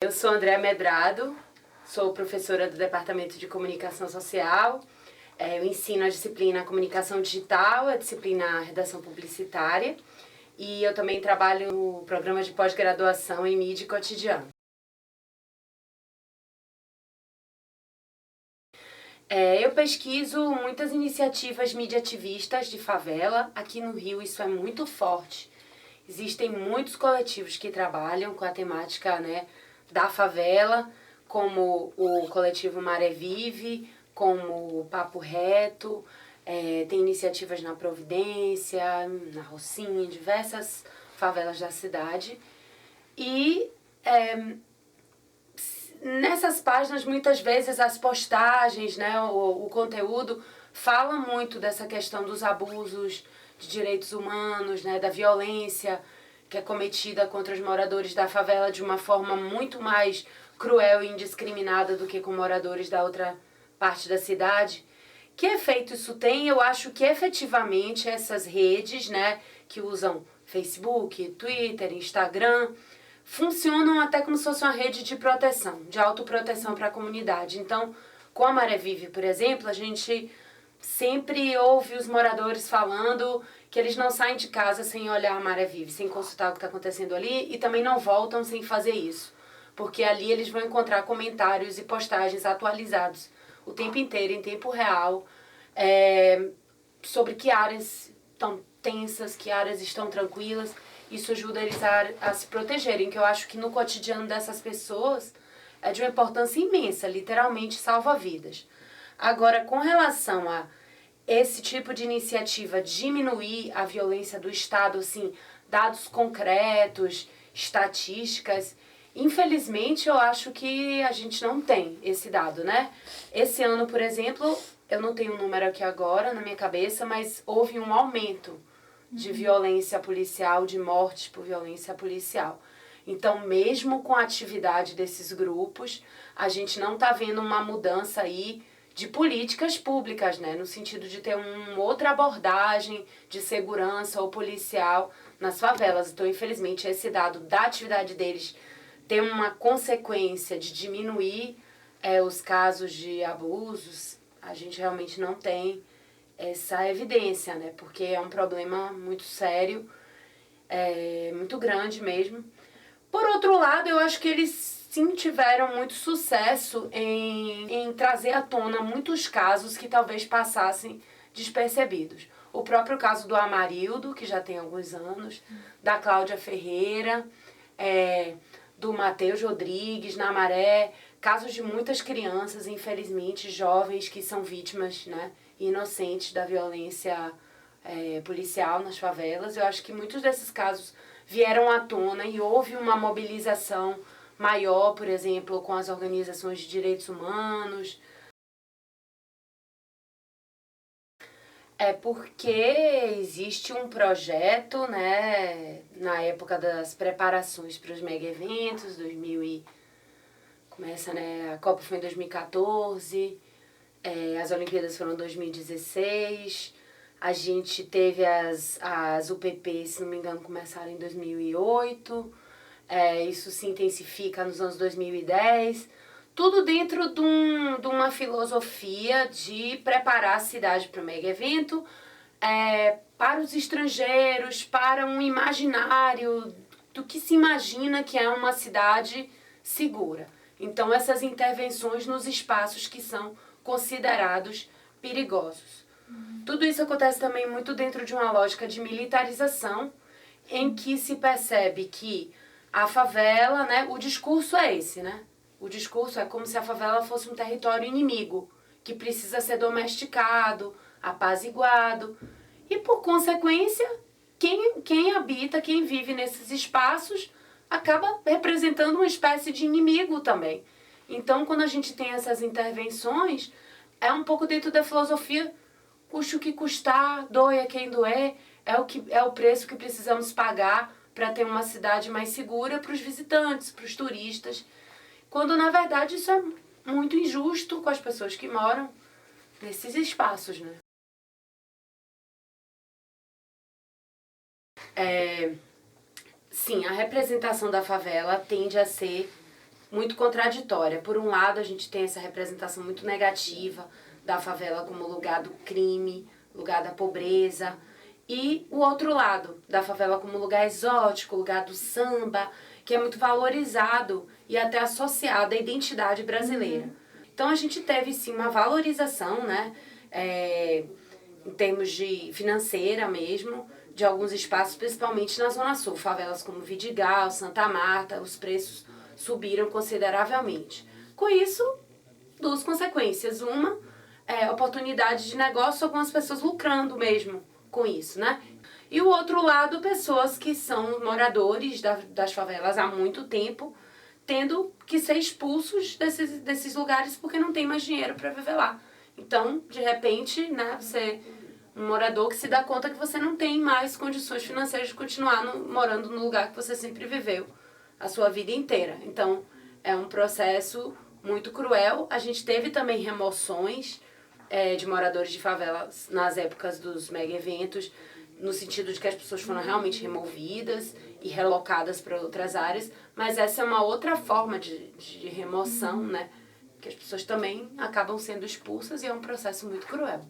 Eu sou Andréa Medrado, sou professora do Departamento de Comunicação Social. Eu ensino a disciplina Comunicação Digital, a disciplina Redação Publicitária, e eu também trabalho no programa de pós-graduação em Mídia e Cotidiano. Eu pesquiso muitas iniciativas mediativistas de favela. Aqui no Rio isso é muito forte. Existem muitos coletivos que trabalham com a temática, da favela, como o coletivo Maré Vive, como o Papo Reto, tem iniciativas na Providência, na Rocinha, em diversas favelas da cidade. E nessas páginas, muitas vezes, as postagens, o conteúdo fala muito dessa questão dos abusos de direitos humanos, da violência que é cometida contra os moradores da favela de uma forma muito mais cruel e indiscriminada do que com moradores da outra parte da cidade. Que efeito isso tem? Eu acho que efetivamente essas redes, que usam Facebook, Twitter, Instagram, funcionam até como se fosse uma rede de proteção, de autoproteção para a comunidade. Então, com a Maré Vive, por exemplo, a gente sempre ouve os moradores falando que eles não saem de casa sem olhar a Maré Vive, sem consultar o que está acontecendo ali, e também não voltam sem fazer isso, porque ali eles vão encontrar comentários e postagens atualizados o tempo inteiro, em tempo real, sobre que áreas estão tensas, que áreas estão tranquilas. Isso ajuda eles a se protegerem, que eu acho que no cotidiano dessas pessoas é de uma importância imensa, literalmente salva vidas. Agora, com relação a esse tipo de iniciativa diminuir a violência do Estado, assim, dados concretos, estatísticas, infelizmente eu acho que a gente não tem esse dado, Esse ano, por exemplo, eu não tenho o número aqui agora na minha cabeça, mas houve um aumento de violência policial, de mortes por violência policial. Então, mesmo com a atividade desses grupos, a gente não está vendo uma mudança aí de políticas públicas, no sentido de ter uma outra abordagem de segurança ou policial nas favelas. Então, infelizmente, esse dado da atividade deles tem uma consequência de diminuir os casos de abusos. A gente realmente não tem essa evidência, porque é um problema muito sério, muito grande mesmo. Por outro lado, eu acho que eles sim tiveram muito sucesso em trazer à tona muitos casos que talvez passassem despercebidos. O próprio caso do Amarildo, que já tem alguns anos, da Cláudia Ferreira, do Matheus Rodrigues, na Maré, casos de muitas crianças, infelizmente, jovens que são vítimas, inocentes da violência policial nas favelas. Eu acho que muitos desses casos vieram à tona e houve uma mobilização maior, por exemplo, com as organizações de direitos humanos. É porque existe um projeto, na época das preparações para os mega-eventos, começa, a Copa foi em 2014, as Olimpíadas foram em 2016, a gente teve as UPP, se não me engano, começaram em 2008, isso se intensifica nos anos 2010, tudo dentro de uma filosofia de preparar a cidade para o mega evento, para os estrangeiros, para um imaginário do que se imagina que é uma cidade segura. Então, essas intervenções nos espaços que são considerados perigosos. Tudo isso acontece também muito dentro de uma lógica de militarização, em que se percebe que a favela, o discurso é esse, O discurso é como se a favela fosse um território inimigo, que precisa ser domesticado, apaziguado. E, por consequência, quem habita, quem vive nesses espaços, acaba representando uma espécie de inimigo também. Então, quando a gente tem essas intervenções, é um pouco dentro da filosofia, custe o que custar, doa quem doer, é o preço que precisamos pagar para ter uma cidade mais segura para os visitantes, para os turistas, quando na verdade isso é muito injusto com as pessoas que moram nesses espaços, Sim, a representação da favela tende a ser muito contraditória. Por um lado, a gente tem essa representação muito negativa da favela como lugar do crime, lugar da pobreza, e o outro lado da favela como lugar exótico, lugar do samba, que é muito valorizado e até associado à identidade brasileira. Então a gente teve sim uma valorização, né, em termos de financeira mesmo, de alguns espaços, principalmente na Zona Sul, favelas como Vidigal, Santa Marta, os preços subiram consideravelmente. Com isso, duas consequências. Uma, oportunidade de negócio, algumas pessoas lucrando mesmo com isso, né? E o outro lado, pessoas que são moradores das favelas há muito tempo, tendo que ser expulsos desses lugares porque não tem mais dinheiro para viver lá. Então, de repente, né, você um morador que se dá conta que você não tem mais condições financeiras de continuar morando no lugar que você sempre viveu a sua vida inteira. Então, é um processo muito cruel. A gente teve também remoções de moradores de favelas nas épocas dos mega eventos, no sentido de que as pessoas foram realmente removidas e relocadas para outras áreas, mas essa é uma outra forma de remoção, né? Que as pessoas também acabam sendo expulsas e é um processo muito cruel.